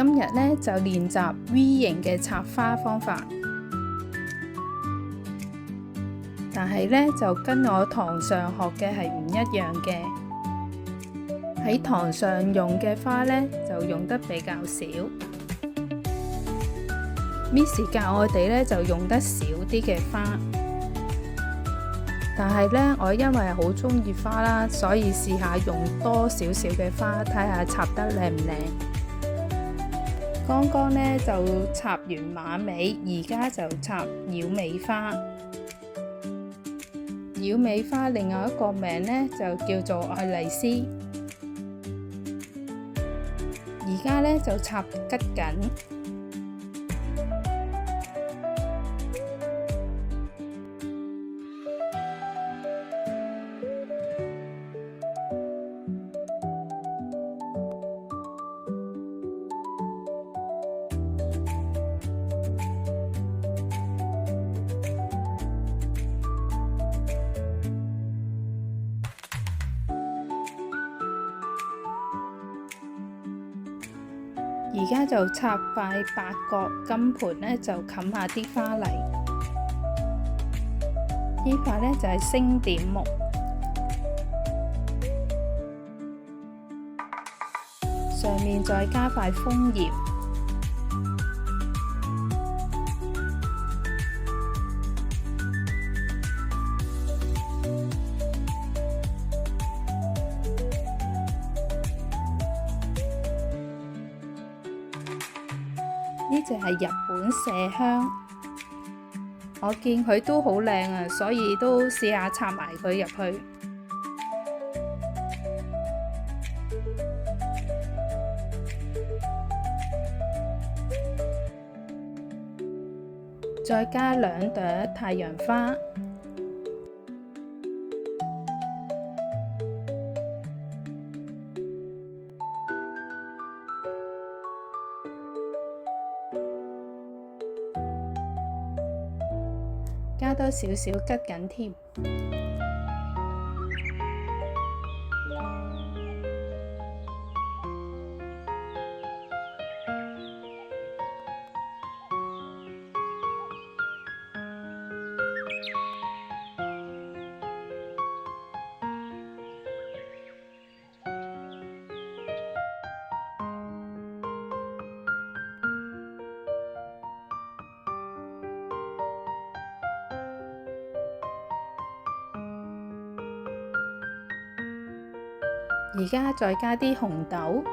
今日呢，就練習 V 型嘅插花方法，但係呢，就跟我堂上學嘅係唔一樣嘅。喺堂上用嘅花呢，就用得比較少。Miss 教我哋呢，就用得少啲嘅花，但係呢，我因為好鍾意花啦，所以試下用多少少嘅花，睇下插得靚唔靚。剛剛呢就插完馬尾，而家就插妖尾花。妖尾花另外一個名呢就叫做愛麗絲。而家呢就插桔梗。而家就插塊八角金盤呢，就冚下啲花泥。呢塊呢就係星點木，上面再加塊楓葉。呢隻係日本麝香，我見佢都好靚啊，所以都試下插埋佢入去。再加2朵太陽花。加多少少桔梗添。而家再加啲紅豆，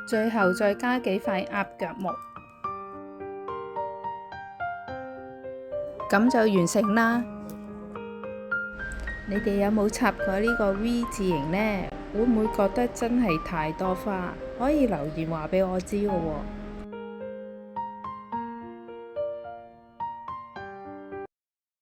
最後再加幾塊鴨腳木。咁就完成啦！你哋有冇插過呢個 V 字形呢？會唔會覺得真係太多花？可以留言話俾我知嘅喎。